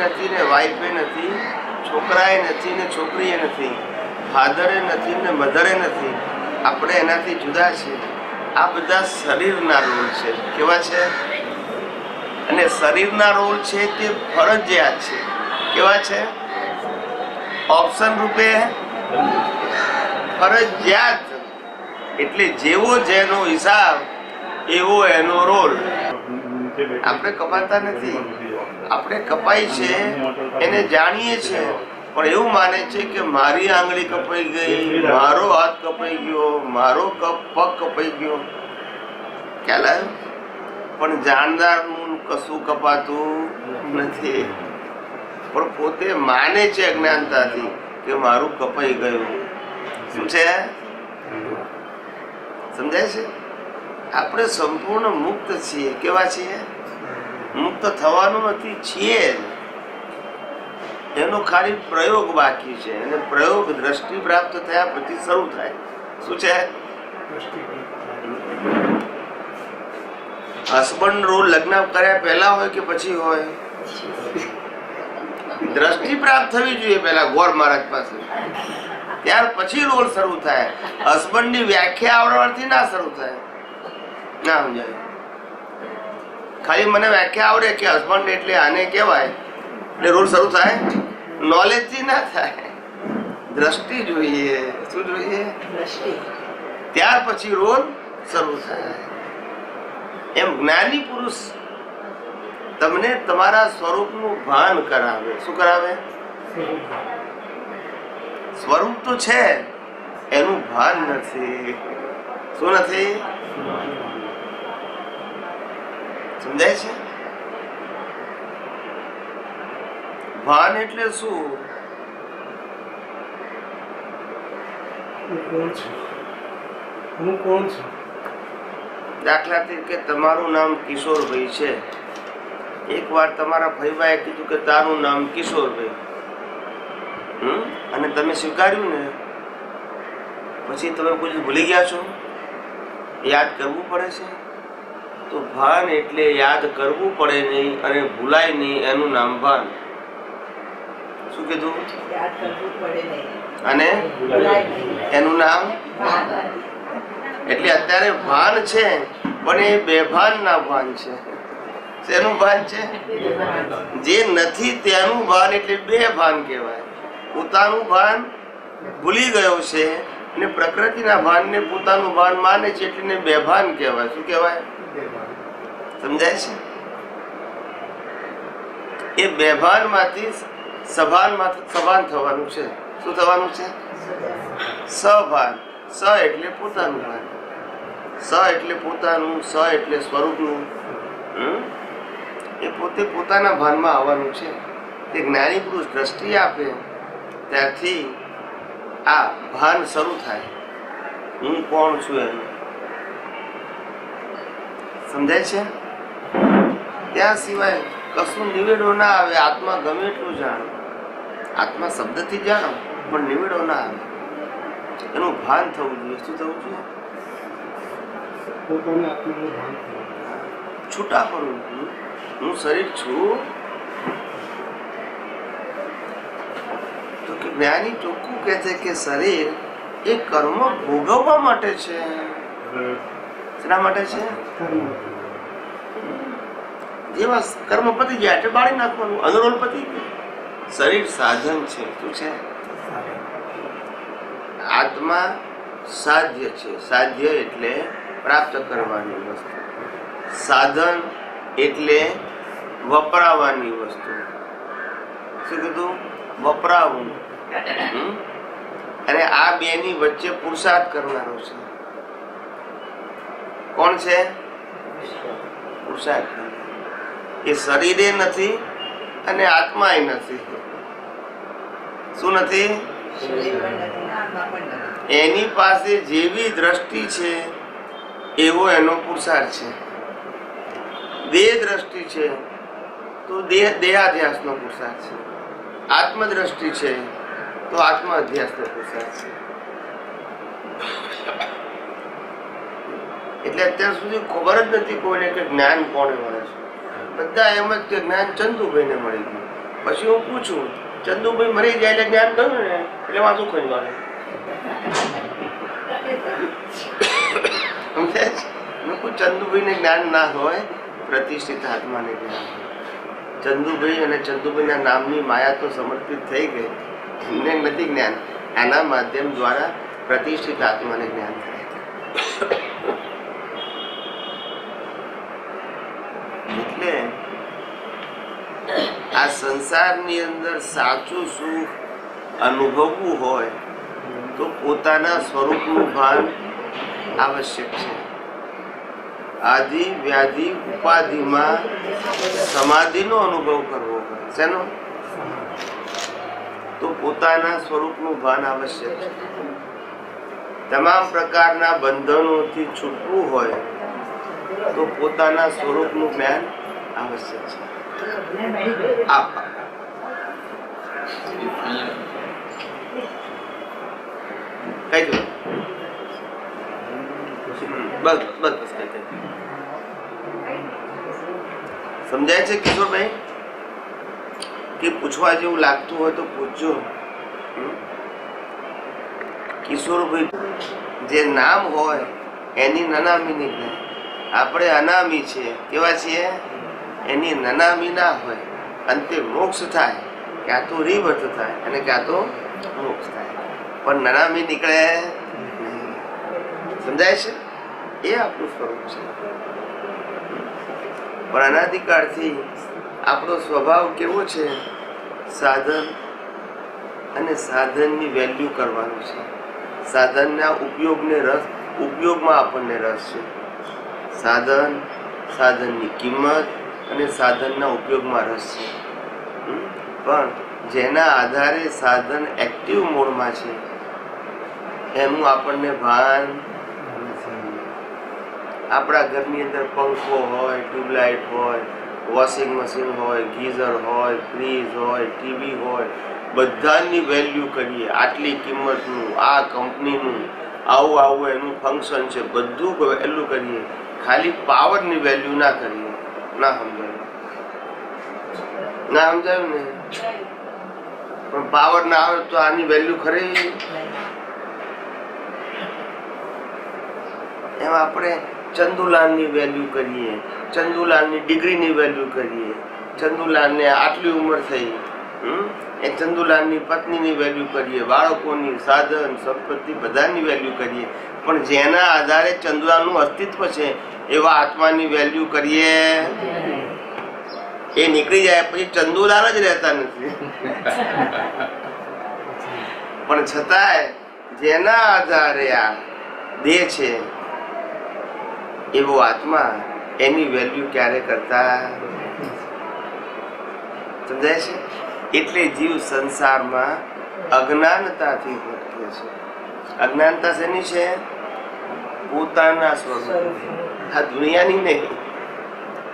નથી ને વાઈફે નથી, છોકરાએ નથી ને છોકરીએ નથી, ફાધરે નથી ને મધરે નથી. આપણે એનાથી જુદા છીએ. આ બધા શરીરના રોલ છે. કેવા છે? અને શરીરના રોલ છે તે ફરજિયાત છે. કેવા છે? ઓપ્શન રૂપે ફરજિયાત. એટલે જેવો જેનો હિસાબ એવો એનો રોલ. આપણે કપાતા નથી, આપણે કપાય છે એને જાણીએ છીએ, પણ એવું માને છે કે મારી આંગળી કપાઈ ગઈ, મારો હાથ કપાઈ ગયો, મારો પગ કપાઈ ગયો. ખ્યાલ આવ્યો? પણ જાણનારનું કશું કપાતું નથી, પણ પોતે માને છે અજ્ઞાનતાથી કે મારું કપાઈ ગયું. શું છે? સમજાય છે? આપણે સંપૂર્ણ મુક્ત છીએ. કેવા છીએ? મુક્ત થવાનું નથી, છીએ. એનો ખાલી પ્રયોગ બાકી છે, અને પ્રયોગ દ્રષ્ટિ પ્રાપ્ત થયા પછી શરૂ થાય. શું છે? હસબન્ડ રોલ લગ્ન કર્યા પહેલા હોય કે પછી હોય? દ્રષ્ટિ પ્રાપ્ત થવી જોઈએ પહેલા ગોર મહારાજ પાસે, ત્યાર પછી રોલ શરૂ થાય. હસબન્ડ ની વ્યાખ્યા આવડવાથી ના શરૂ થાય, ના સમજાય. ખાલી મને વ્યાખ્યા આવડે કે હસબન્ડ એટલે આને કહેવાય એટલે રોલ શરૂ થાય, નોલેજ થી ના થાય. દ્રષ્ટિ જોઈએ. શું જોઈએ? ત્યાર પછી રોલ શરૂ થાય. એમ જ્ઞાની પુરુષ તમને તમારા સ્વરૂપનું ભાન કરાવે. શું કરાવે? સ્વરૂપ તો છે, એનું ભાન નથી. શું નથી? સમજાય છે? ભાન એટલે શું? હું કોણ છું? દાખલા તરીકે તમારું નામ કિશોરભાઈ છે. એકવાર તમારા ભાઈબાએ કીધું કે તારું નામ કિશોરભાઈ, અને તમે સ્વીકાર્યું ને, પછી તમે કોઈ ભૂલી ગયા છો? યાદ કરવું પડે છે. તો ભાન એટલે યાદ કરવું પડે નહીં અને ભૂલાય નહીં, એનું નામ ભાન. શું કીધું? યાદ કરવું પડે નહીં અને એનું નામ. એટલે અત્યારે ભાન છે, પણ એ બેભાન ના ભાન છે. શેનું ભાન છે? જે નથી તેનું ભાન, એટલે બેભાન કહેવાય. પોતાનું ભાન ભૂલી ગયો છે અને પ્રકૃતિના ભાનને પોતાનું ભાન માને છે, એટલે બેભાન કહેવાય. શું કહેવાય? સમજાય છે? એ બેભાન માંથી સભાન થવાનું છે. શું થવાનું છે? સભાન. સ એટલે પોતાનું ભાન, સ એટલે પોતાનું, સ એટલે સ્વરૂપનું. એ પોતે પોતાના ભાનમાં આવવાનું છે. તે જ્ઞાની પુરુષ દ્રષ્ટિ આપે ત્યારથી આ ભાન શરૂ થાય. હું કોણ છું એનું સમજાય છે? ત્યાં સિવાય કશું નિવેડો ના આવે. આત્મા ગમે એટલું જાણો, આત્મા શબ્દથી જાણો, પણ નિવેડો ના આવે. એનું ભાન થવું જોઈએ. શું થવું જોઈએ? પોતાને આત્માનું ભાન થવું. છૂટા પડવું. હું શરીર છું. તો કે જ્ઞાની ચોખ્ખું કહે છે કે શરીર એ કર્મ ભોગવવા માટે છે. શેના માટે છે? જેવા કર્મ પતી ગયા એટલે બાળી નાખવાનું. અનુરોલ પતી ગયું. શરીર સાધન છે. શું છે? આત્મા સાધ્ય છે. સાધ્ય એટલે પ્રાપ્ત કરવાની વસ્તુ. સાધન એટલે વપરાવાની વસ્તુ. શું કીધું? વપરાવું. અને આ બે ની વચ્ચે પુરુષાર્થ કરનારો છે. કોણ છે? પુરુષાર્થ. એ શરીરે નથી અને આત્મા નથી. શું નથી? એની પાસે જેવી દ્રષ્ટિ છે એવો એનો પુરુષાર્થ છે. દેહ દ્રષ્ટિ છે તો દેહાધ્યાસ નો પુરુષાર્થ છે. આત્મદ્રષ્ટિ છે તો આત્મ અધ્યાસ નો પુરુષાર્થ છે. એટલે અત્યાર સુધી ખબર જ નથી કોઈને કે જ્ઞાન કોને મળે છે. બધા એમ જ કે જ્ઞાન ચંદુભાઈ ને મળી ગયું. પછી હું પૂછું ચંદુભાઈ મરી જાય એટલે જ્ઞાન ગયું ને એટલે વાંચું ખંજવાને ચંદુભાઈ ને જ્ઞાન ના હોય, પ્રતિષ્ઠિત આત્માને જ્ઞાન હોય. ચંદુભાઈ અને ચંદુભાઈ ના નામની માયા તો સમર્પિત થઈ ગઈ, એમને નથી જ્ઞાન. આના માધ્યમ દ્વારા પ્રતિષ્ઠિત આત્માને જ્ઞાન થાય. એટલે આ સંસારની અંદર સાચું સુખ અનુભવવું હોય તો પોતાના સ્વરૂપનું ભાન આવશ્યક છે. આદિ વ્યાધિ ઉપાધિમાં સમાધિનો અનુભવ કરવો પડે. શેનો? તો પોતાના સ્વરૂપનું ભાન આવશ્યક છે. તમામ પ્રકારના બંધનોથી છૂટવું હોય તો પોતાના સ્વરૂપનું જ્ઞાન આવશ્યક છે. કઈ દો બસ બસ બસ કઈ સમજાય છે કિશોરભાઈ? કે પૂછવા જેવું લાગતું હોય તો પૂછજો. કિશોરભાઈ જે નામ હોય એની નનામી નહીં. આપણે અનામી છીએ. કેવા છીએ? એની નનામી ના હોય. અંતે મોક્ષ થાય, ક્યાં તો રીવર્ત થાય અને ક્યાં તો મોક્ષ થાય, પણ નનામી નીકળે નહીં. સમજાય છે? એ આપણું સ્વરૂપ છે. પણ અનાદિકાળથી આપણો સ્વભાવ કેવો છે? સાધન અને સાધનની વેલ્યુ કરવાનું છે. સાધનના ઉપયોગમાં આપણને રસ છે. સાધન, સાધનની કિંમત અને સાધનના ઉપયોગમાં રસ છે. પણ જેના આધારે સાધન એક્ટિવ મોડમાં છે એનું આપણને ભાન નથી. આપણા ઘરની અંદર પંખો હોય, ટ્યુબલાઇટ હોય, વોશિંગ મશીન હોય, ગીઝર હોય, ફ્રીજ હોય, ટીવી હોય, બધાની વેલ્યુ કરીએ. આટલી કિંમતનું, આ કંપનીનું, આવું એનું ફંક્શન છે, બધું વેલ્યુ કરીએ. ખાલી પાવરની વેલ્યુ ના કરીએ. ના સમજાયું? ના સમજાયું ને? પણ પાવર ના આવે તો આની વેલ્યુ ખરી? એમ આપણે ચંદુલાલની વેલ્યુ કરીએ, ચંદુલાલની ડિગ્રીની વેલ્યુ કરીએ, ચંદુલાલને આટલી ઉંમર થઈ, એ ચંદુલાલની પત્નીની વેલ્યુ કરીએ, બાળકોની, સાધન, સંપત્તિ બધાની વેલ્યુ કરીએ. પણ જેના આધારે ચંદુલાલનું અસ્તિત્વ છે એવા આત્માની વેલ્યુ કરીએ. એ નીકળી જાય પછી ચંદુલાલ જ રહેતા નથી. પણ છતાંય જેના આધારે આ દેહ છે એવો આત્મા એની વેલ્યુ ક્યારે કરતા સમજાય છે? એટલે જીવ સંસારમાં અજ્ઞાનતાથી ભટકે છે. અજ્ઞાનતા શેની છે? પોતાના સ્વરૂપ, આ દુનિયાની નહીં,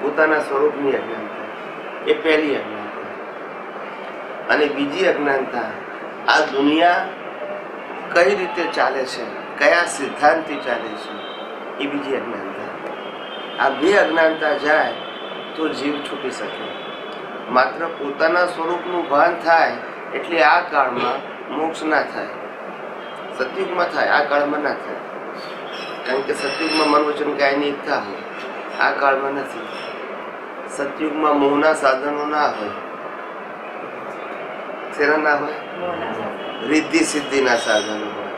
પોતાના સ્વરૂપની અજ્ઞાનતા. એ પહેલી અજ્ઞાનતા. અને બીજી અજ્ઞાનતા, આ દુનિયા કઈ રીતે ચાલે છે, કયા સિદ્ધાંતથી ચાલે છે, એ બીજી અજ્ઞાનતા. આ બે અજ્ઞાનતા જાય તો જીવ છૂટી શકે. માત્ર પોતાના સ્વરૂપનું ભાન થાય એટલે આ કાળમાં મોક્ષ ના થાય. સતયુગમાં થાય, આ કાળમાં ના થાય. કારણ કે સતયુગમાં મન વચન કાયની એકતા હોય, આ કાળમાં નથી. સતયુગમાં મોહના સાધનો ના હોય. શેના ના હોય? રિદ્ધિ સિદ્ધિના સાધનો હોય.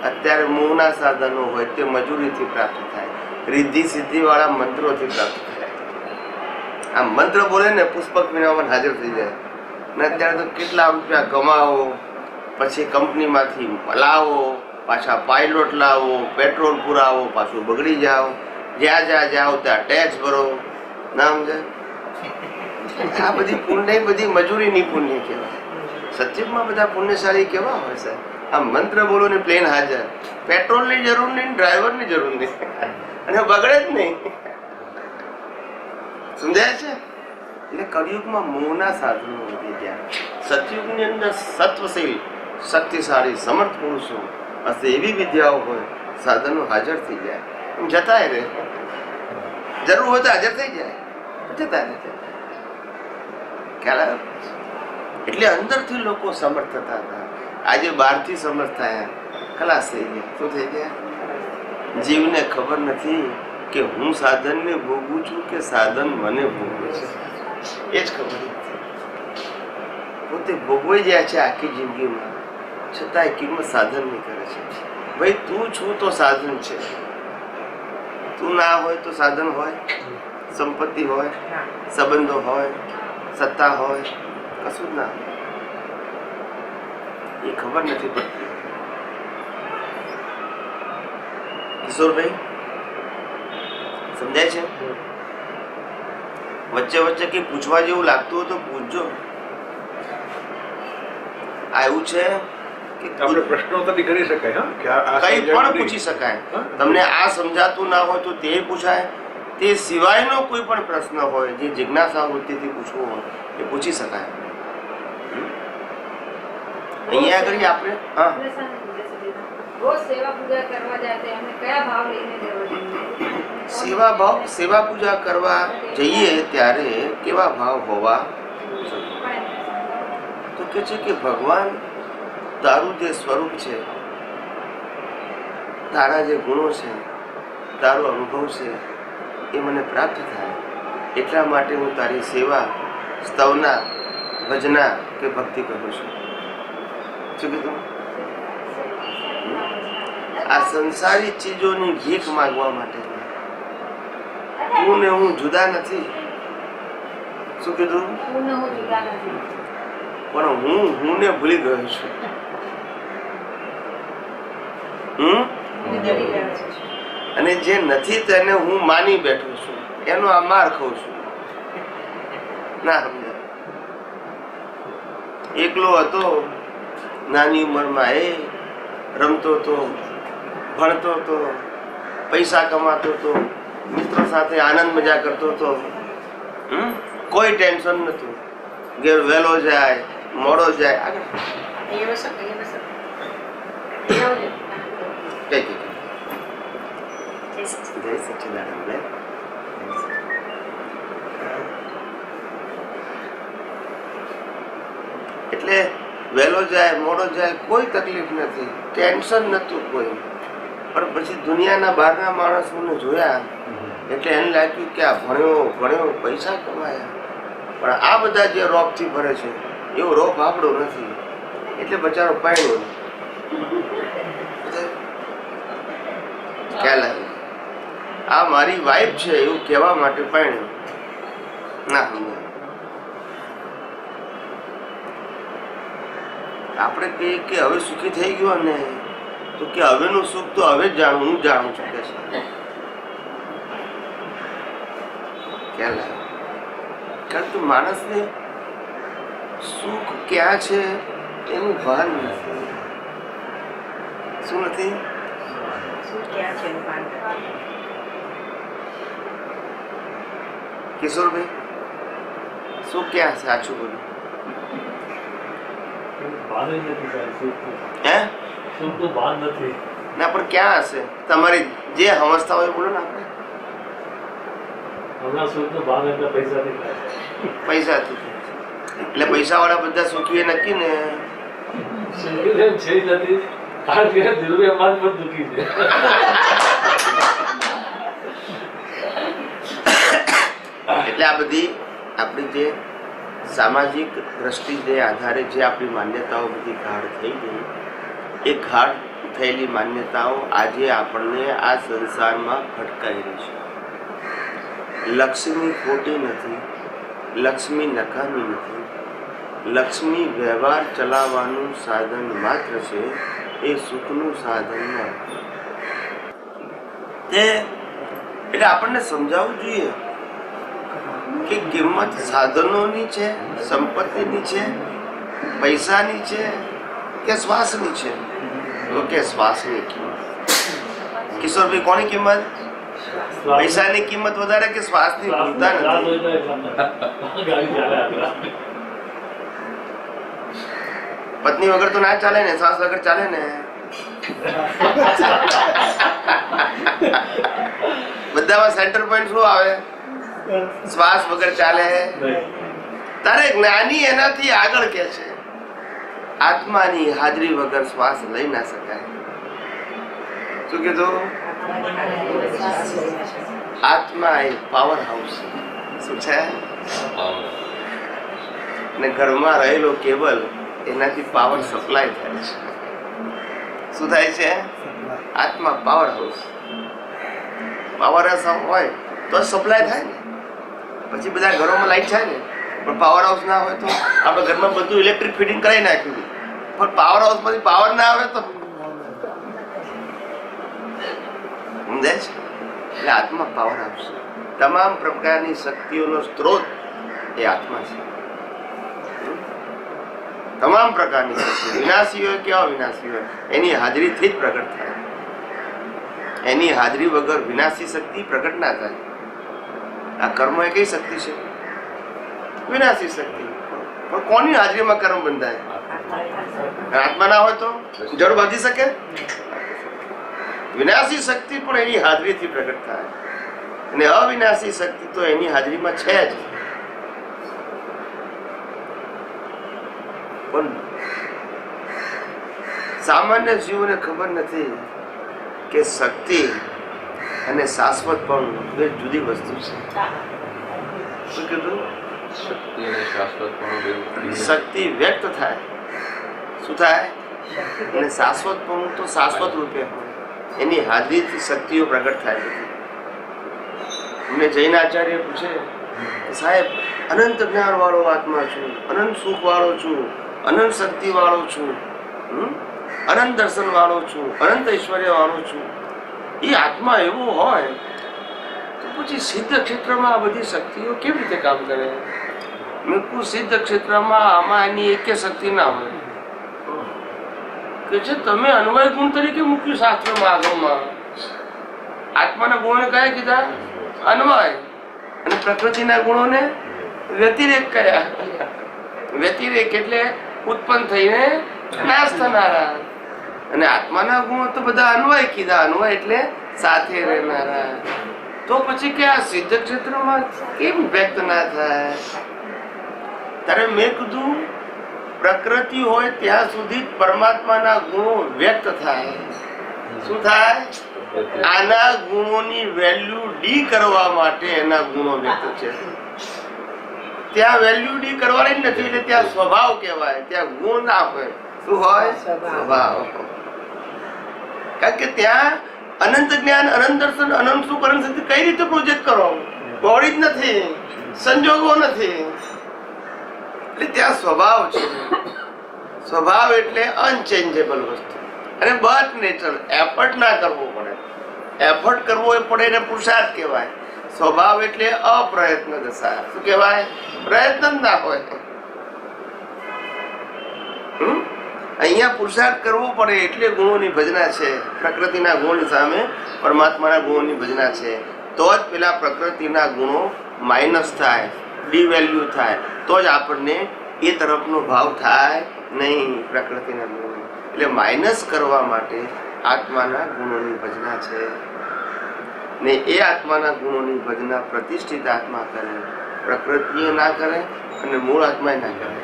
અત્યારે મોહના સાધનો હોય તે મજૂરીથી પ્રાપ્ત થાય, રિદ્ધિ સિદ્ધિ વાળા મંત્રોથી પ્રાપ્ત થાય. આ મંત્ર બોલે ને પુષ્પક વિનામાં હાજર થઈ જાય. ને અત્યારે તો કેટલા રૂપિયા કમાવો, પછી કંપનીમાંથી લાવો, પાછા પાયલોટ લાવો, પેટ્રોલ પુરાવો, પાછું બગડી જાઓ, જ્યાં જાઓ ત્યાં ટેક્સ ભરો. ના સમજાય? આ બધી પુણ્ય, બધી મજૂરીની પુણ્ય કહેવાય. સત્યુગમાં બધા પુણ્યશાળી કેવા હોય સાહેબ? આ મંત્ર બોલો ને પ્લેન હાજર, પેટ્રોલની જરૂર નહીં, ડ્રાઈવરની જરૂર નહીં, અને બગડે જ નહીં. સમજાય છે? એટલે કળિયુગમાં મોહના સાધનો વધી ગયા. સતયુગની અંદર સત્વશીલ, શક્તિશાળી, સમર્થ પુરુષો હશે એવી વિદ્યાઓ હોય, સાધનો હાજર થઈ જાય. એમ જતાય રહે, જરૂર હોય તો હાજર થઈ જાય, જતા રહે. ખ્યાલ આવે? એટલે અંદરથી લોકો સમર્થ થતા હતા. આજે બહારથી સમર્થ થયા, ખલાસ થઈ ગયા. શું થઈ ગયા? જીવને ખબર નથી કે હું સાધનને ભોગવું છું કે સાધન મને ભોગવે છે, એ જ ખબર નથી. પોતે ભોગવાઈ જાય છે આખી જિંદગીમાં, છતાંય કિંમત સાધનની કરે છે. ભાઈ તું છું તો સાધન છે, તું ના હોય તો સાધન હોય, સંપત્તિ હોય, સંબંધો હોય, સત્તા હોય, કશું જ ના હોય. એ ખબર નથી પડતી. કિશોરભાઈ સમજાય છે? વચ્ચે વચ્ચે કઈ પૂછવા જેવું લાગતું હોય તો પૂછજો. આ એવું છે કે આપણે પ્રશ્નોત્તરી કરી શકાય, હા, કે આ કઈ પણ સમજાયું પૂછી નહીં. શકાય. હા? તમને આ સમજાતું ના હોય તો તે પૂછાય. તે સિવાયનો કોઈ પણ પ્રશ્ન હોય જે જિજ્ઞાસા વૃત્તિથી પૂછવો હોય એ પૂછી શકાય. અહીંયા આગળ આપણે હા રોજ સેવા પૂજા કરવા જાતે અમે કયા ભાવ લઈને જવા જોઈએ? સેવા પૂજા કરવા જઈએ ત્યારે કેવા ભાવ હોવા જોઈએ? તો કે છે કે ભગવાન તારું જે સ્વરૂપ છે, તારા જે ગુણો છે, તારો અનુભવ છે એ મને પ્રાપ્ત થાય, એટલા માટે હું તારી સેવા, સ્તવના, ભજના કે ભક્તિ કરું છું. શું કીધું? આ સંસારી ચીજોની ભીખ માંગવા માટે તું ને હું જુદા નથી. શું કીધું? હું ને હું જુદા નથી. પણ હું ને ભૂલી ગયો છું. ડરી ગયો છું. અને જે નથી તેને હું માની બેઠો છું, એનો આ માર ખાઉં છું. ના સમજાય? એકલો હતો નાની ઉંમરમાં, એ રમતો હતો, ભણતો હતો, પૈસા કમાતો હતો, મિત્રો સાથે આનંદ મજા કરતો હતો. કોઈ ટેન્શન નતું. ઘેર વહેલો જાય, મોડો જાય, આગળ અહીંયા બસો, અહીંયા બસો. કઈ કઈ જય સચ્ચિદાનંદ. એટલે વહેલો જાય, મોડો જાય, કોઈ તકલીફ નથી, ટેન્શન નતું કોઈ. પણ પછી દુનિયાના બહારના માણસોને જોયા એટલે એને લાગ્યું કે આ ભણ્યો પૈસા કમાયા, પણ આ બધા જે રોપથી ભરે છે એવો રોપ આપણો નથી. એટલે બચારો પાણ્યો. ખ્યાલ આવ્યો? આ મારી વાઈફ છે એવું કહેવા માટે પાણ્યો. ના સમજાય? આપણે કહીએ કે હવે સુખી થઈ ગયો ને, તો કે હવેનું સુખ તો હવે જ જાણું, હું જાણું છું કે છે. ખ્યાલ આવ્યો? કારણ કે માણસને સુખ ક્યાં છે એનું ભાન નથી. શું નથી? શું ક્યાં છે એનું ભાન નથી. કિશોરભાઈ શું ક્યાં છે? સાચું બોલું. ભાન જ નથી સાહેબ, સુખનું. હે? સુખનું ભાન નથી. ના પણ ક્યાં હશે? તમારી જે સમજતા હોય એ બોલો ને. આપણે હમણાં સુખનું ભાન એટલે પૈસાથી થાય છે. પૈસાથી એટલે પૈસા વાળા બધા સુખી એ નક્કી ને. સુખી જેમ છે જ નથી, કારણ કે દિલમાં પણ દુઃખી છે. એટલે આ બધી આપણી જે સામાજિક દ્રષ્ટિ જે આધારે જે આપણી માન્યતાઓ બધી ગાઢ થઈ ગઈ, એ ગાઢ થયેલી માન્યતાઓ આજે આપણને આ સંસારમાં ભટકાઈ રહી છે. લક્ષ્મી ખોટી નથી, લક્ષ્મી નકામી નથી. લક્ષ્મી વ્યવહાર ચલાવવાનું સાધન માત્ર છે, એ સુખનું સાધન નથી. એટલે આપણને સમજાવવું જોઈએ કે કિંમત સાધનોની છે, સંપત્તિની છે, પૈસાની છે કે શ્વાસની છે? તો કે શ્વાસની કિંમત. કિશોરભાઈ કોની કિંમત? પૈસાની કિંમત વધારે કે શ્વાસની? ભૂલતા નથી. પત્ની વગર તો ના ચાલે ને, શ્વાસ વગર ચાલે ને. બધામાં સેન્ટર પોઈન્ટ શું આવે? શ્વાસ વગર ચાલે. તારે જ્ઞાની એનાથી આગળ કે છે આત્માની હાજરી વગર શ્વાસ લઈ ના શકાય. શું કીધું? આત્મા એ પાવર હાઉસ. શું છે? ને ઘરમાં રહેલો કેબલ એનાથી પાવર સપ્લાય થાય છે. શું થાય છે? આત્મા પાવર હાઉસ. પાવર હાઉસ હોય તો સપ્લાય થાય ને. પછી બધા ઘરોમાં લાઈટ થાય ને. પણ પાવર હાઉસ ના હોય તો આપણે ઘરમાં બધું ઇલેક્ટ્રિક ફિટિંગ કરાવી નાખ્યું, પણ પાવર હાઉસ માંથી પાવર ના આવે તો સમજાય છે? એટલે આત્મા પાવર હાઉસ. તમામ પ્રકારની શક્તિઓનો સ્ત્રોત એ આત્મા છે. તમામ પ્રકારની શક્તિ વિનાશી હોય કે અવિનાશી હોય એની હાજરીથી જ પ્રગટ થાય. એની હાજરી વગર વિનાશી શક્તિ પ્રગટ ના થાય. આ કર્મ એ કઈ શક્તિ છે? વિનાશી શક્તિ. પણ કોની હાજરીમાં કર્મ બંધાય? આત્મા ના હોય તો જડ બાંધી શકે? વિનાશી શક્તિ પણ એની હાજરીથી પ્રગટ થાય, અને અવિનાશી શક્તિ તો એની હાજરીમાં છે જ. પણ સામાન્ય જીવોને ખબર નથી કે શક્તિ અને શાશ્વત પણ બે જુદી વસ્તુ છે. શું કીધું? શક્તિ અને શાશ્વતપણું. શક્તિ વ્યક્ત થાય, શું થાય? અને શાશ્વતપણું તો શાશ્વત રૂપે હોય. એની હાજરીથી શક્તિઓ પ્રગટ થાય. અમને જૈન આચાર્ય પૂછે, સાહેબ અનંત જ્ઞાન વાળો આત્મા છું, અનંત સુખ વાળો છું, અનંત શક્તિ વાળો છું, અનંત દર્શન વાળો છું, અનંત ઐશ્વર્ય વાળો છું. એ આત્મા એવો હોય તો પછી સિદ્ધ ક્ષેત્રમાં આ બધી શક્તિઓ કેવી રીતે કામ કરે? મેં કહ્યું સિદ્ધ ક્ષેત્રમાં આમાં એની એક શક્તિ ના હોય. કે છે તમે અન્વય ગુણ તરીકે મૂક્યું શાસ્ત્રમાં આગળમાં. આત્માના ગુણોને કયા કીધા? અન્વય. અને પ્રકૃતિના ગુણોને વ્યતિરેક કયા? વ્યતિરેક એટલે ઉત્પન્ન થઈને નાશ થનારા. અને આત્માના ગુણો તો બધા અન્વય કીધા. અન્વય એટલે સાથે રહેનારા. તો પછી કે આ સિદ્ધ ક્ષેત્રમાં કેમ વ્યક્ત ના થાય? ત્યારે મેં કીધું પ્રકૃતિ હોય ત્યાં સુધી પરમાત્માના ગુણો વ્યક્ત થાય. શું થાય? આના ગુણોની વેલ્યુ ડી કરવા માટે એના ગુણો વ્યક્ત છે. ત્યાં વેલ્યુ ડી કરવાની નથી, એટલે ત્યાં સ્વભાવ કહેવાય. ત્યાં ગુણ ના હોય. શું હોય? સ્વભાવ. કારણ કે ત્યાં અનંત જ્ઞાન, અનંત દર્શન, અનંત સુખ, અનંત શક્તિ કઈ રીતે પ્રોજેક્ટ કરો? બોડી જ નથી, સંજોગો નથી, એટલે ત્યાં સ્વભાવ છે. સ્વભાવ એટલે અનચેન્જેબલ વસ્તુ, અને બટ નેચરલ. એફર્ટ ના કરવો પડે. એફર્ટ કરવો એ પડે એને પુરુષાર્થ કહેવાય. સ્વભાવ એટલે અપ્રયત્ન દશા. શું કહેવાય? પ્રયત્ન જ ના હોય. અહીંયા પુરુષાર્થ કરવો પડે એટલે ગુણોની ભજના છે. પ્રકૃતિના ગુણની સામે પરમાત્માના ગુણોની ભજના છે. તો જ પેલા પ્રકૃતિના ગુણો માઇનસ થાય, ડિવેલ્યુ થાય, તો જ આપણને એ તરફનો ભાવ થાય નહીં. પ્રકૃતિના ગુણો એટલે માઇનસ કરવા માટે આત્માના ગુણોની ભજના છે. ને એ આત્માના ગુણોની ભજના પ્રતિષ્ઠિત આત્મા કરે, પ્રકૃતિએ ના કરે અને મૂળ આત્મા ના કરે.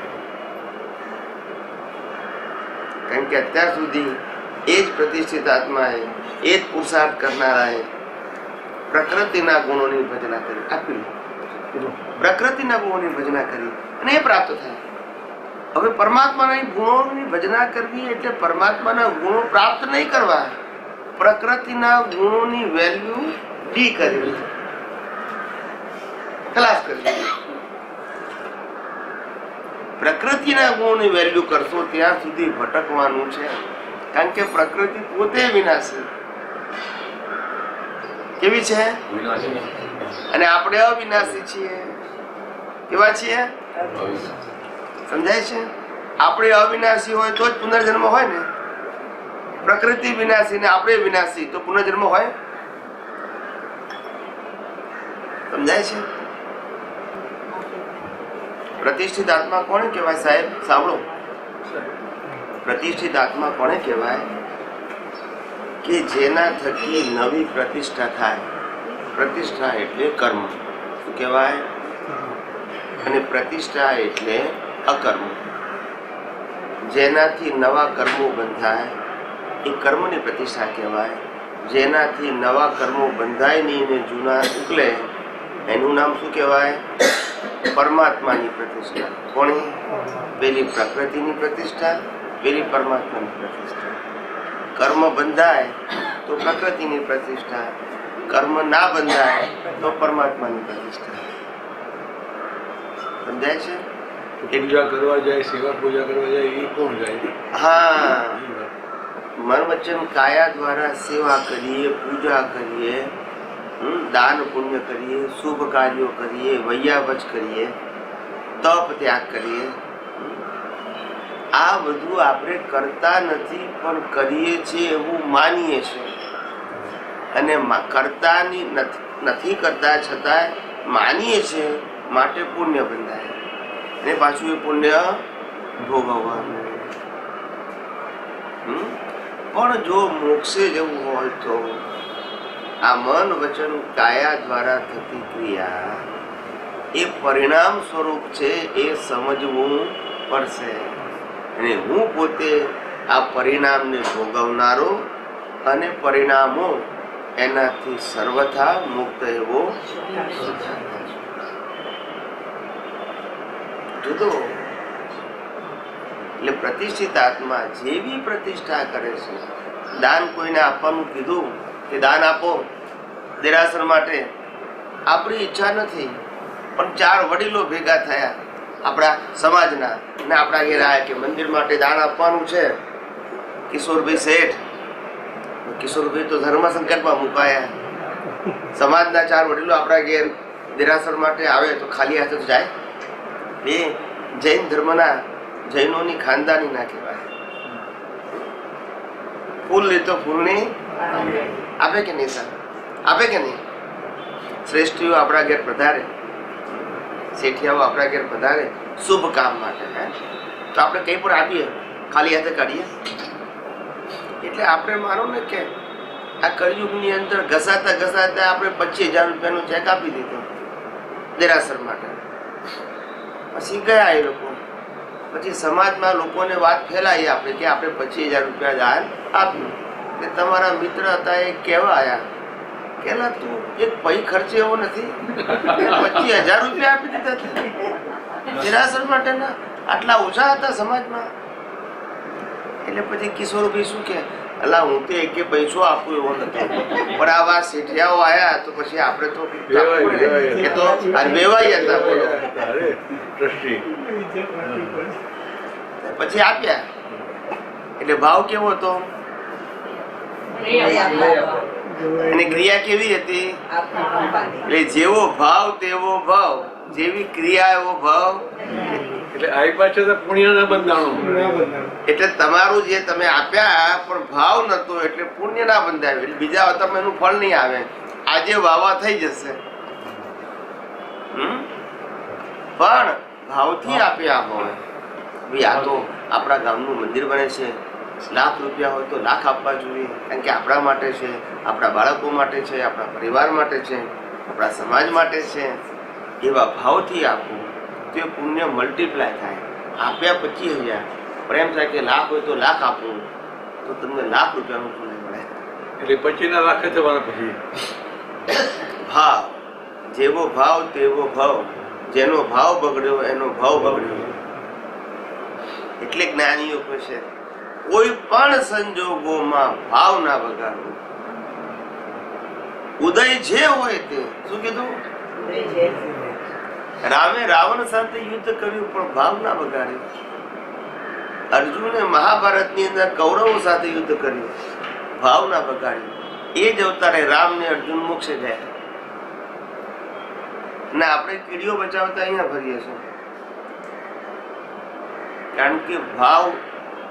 કારણ કે અત્યાર સુધી એ જ પ્રતિષ્ઠિત આત્માએ, એ જ પુરુષાર્થ કરનારાએ પ્રકૃતિના ગુણોની ભજના કરી. આપી પ્રકૃતિના ગુણોની ભજના કરી અને એ પ્રાપ્ત થાય. હવે પરમાત્માના ગુણોની ભજના કરવી એટલે પરમાત્માના ગુણો પ્રાપ્ત નહીં કરવા, પ્રકૃતિના ગુણોની વેલ્યુ ડી કરવી, ખલાસ કરવી. પ્રકૃતિના ગુણોની વેલ્યુ કરશો ત્યાં સુધી ભટકવાનું છે. કારણ કે પ્રકૃતિ પોતે વિનાશી. કેવી છે? અને આપણે અવિનાશી છીએ. કેવા છીએ? સમજાય છે? આપણે અવિનાશી હોય તો જ પુનર્જન્મ હોય ને. પ્રકૃતિ વિનાશી ને આપણે વિનાશી તો પુનર્જન્મ હોય? સમજાય છે? પ્રતિષ્ઠિત આત્મા કોને કહેવાય સાહેબ? સાંભળો, પ્રતિષ્ઠિત આત્મા કોને કહેવાય? કે જેના થકી નવી પ્રતિષ્ઠા થાય. પ્રતિષ્ઠા એટલે કર્મ. શું કહેવાય? અને પ્રતિષ્ઠા એટલે અકર્મ. જેનાથી નવા કર્મો બંધાય એ કર્મની પ્રતિષ્ઠા કહેવાય. જેનાથી નવા કર્મો બંધાય નહીં ને જૂના ઉકલે એનું નામ શું કહેવાય? પરમાત્માની પ્રતિષ્ઠા. કોની? પેલી પ્રકૃતિની પ્રતિષ્ઠા, પેલી પરમાત્માની પ્રતિષ્ઠા. કર્મ બંધાય તો પ્રકૃતિની પ્રતિષ્ઠા, કર્મ ના બંધાય તો પરમાત્માની પ્રતિષ્ઠા. સમજાય છે? પૂજા કરવા જાય, સેવા પૂજા કરવા જાય, એ કોણ જાય? હા, મન વચન કાયા દ્વારા સેવા કરીએ, પૂજા કરીએ, દાન પુણ્ય કરીએ, શુભ કાર્યો કરીએ, વૈયાવચ કરીએ, તપ ત્યાગ કરીએ. આ બધું આપણે કરતા નથી પણ કરીએ છીએ એવું માનીએ છીએ. અને કરતાની નથી કરતા છતાં માનીએ છીએ માટે પુણ્ય બંધાય અને પાછું એ પુણ્ય ભોગવવાનું. પણ જો મોક્ષે જવું હોય તો આ મન વચન કાયા દ્વારા થતી ક્રિયા એ પરિણામ સ્વરૂપ છે, એ સમજવું પડશે. અને હું પોતે આ પરિણામને ભોગવનારો અને પરિણામો એનાથી સર્વથા મુક્ત એવો જુદો. એટલે પ્રતિષ્ઠિત આત્મા જેવી પ્રતિષ્ઠા કરે છે. દાન કોઈને આપવાનું કીધું કે દાન આપો દેરાસર માટે, આપણી ઈચ્છા નથી પણ 4 વડીલો ભેગા થયા આપણા સમાજના ને આપણા ઘેર આવ્યા કે મંદિર માટે દાન આપવાનું છે. કિશોરભાઈ શેઠ, કિશોરભાઈ તો ધર્મ સંકટમાં મુકાયા. સમાજના 4 વડીલો આપણા ઘેર દેરાસર માટે આવે તો ખાલી હાથે જાય? એ જૈન ધર્મના જૈનોની ખાનદાની ના કહેવાય. ફૂલ લેતો ફૂલની આપે કે નહીં? સર આપે કે નહીં? શ્રેષ્ઠીઓ આપણા ઘેર પધારે, શેઠિયાઓ આપણા ઘેર પધારે શુભ કામ માટે, તો આપણે કંઈ પણ આપીએ, ખાલી હાથે કાઢીએ? એટલે આપણે માનો ને કે આ કળિયુગની અંદર ઘસાતા ઘસાતા આપણે 25,000 રૂપિયાનો ચેક આપી દીધો દેરાસર માટે. પછી ગયા એ લોકો, પછી સમાજમાં લોકોને વાત ફેલાઈ આપણે કે આપણે 25,000 રૂપિયા દાન આપ્યું. ને તમારા મિત્ર હતા એ કહેવા આવ્યા કે તું એક પૈ ખર્ચે એવો નથી, 25,000 રૂપિયા આપી દીધા દેરાસર માટેના, આટલા ઓછા હતા સમાજમાં. એટલે પછી કિશોરભાઈ શું કે અલા હું તો એક પૈસો આપું એવો નથી, પણ આ વાર શેઠિયાઓ આવ્યા તો પછી આપણે તો એ તો વેવાઈ હતા. બોલો, પછી આપ્યા. એટલે ભાવ કેવો હતો અને ક્રિયા કેવી હતી? એટલે જેવો ભાવ તેવો ભાવ, જેવી ક્રિયા એવો ભાવ. એટલે આ પાછળ તો પુણ્ય ના બંધાણું. એટલે તમારું જે તમે આપ્યા પણ ભાવ નતો એટલે પુણ્ય ના બંધાયું. એટલે બીજા અવતારમાં એનું ફળ નહીં આવે. આજે વાવા થઈ જશે પણ ભાવથી આપ્યા હોય. ભાઈ આ તો આપણા ગામનું મંદિર બને છે, લાખ રૂપિયા હોય તો લાખ આપવા જોઈએ, કારણ કે આપણા માટે છે, આપણા બાળકો માટે છે, આપણા પરિવાર માટે છે, આપણા સમાજ માટે છે. એવા ભાવથી આપવું તો એ પુણ્ય મલ્ટીપ્લાય થાય. આપ્યા 25,000, પ્રેમ થાય કે લાખ હોય તો લાખ આપવું તો તમને લાખ રૂપિયાનું પુણ્ય મળે. એટલે 25 લાખ થવાના. પછી ભાવ, જેવો ભાવ તેવો ભાવ, જેનો ભાવ બગડ્યો એનો ભાવ બગડ્યો. એટલે જ્ઞાનીઓ કહે છે કોઈ પણ સંજોગોમાં ભાવ ના બગાડવો. ઉદય જે હોય તે. શું કીધું? રામે રાવણ સાથે યુદ્ધ કર્યું પણ ભાવ ના બગાડ્યો. અર્જુને મહાભારતની અંદર કૌરવો સાથે યુદ્ધ કર્યું, ભાવ ના બગાડ્યો. એ જ અવતારે રામ ને અર્જુન મોક્ષે ગયા. ને આપણે કીડીઓ બચાવતા અહીંયા ફરીએ છીએ, કારણ કે ભાવ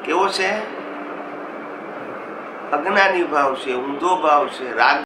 કેવો છે? અજ્ઞાની ભાવ છે, ઊંધો ભાવ છે, રાગ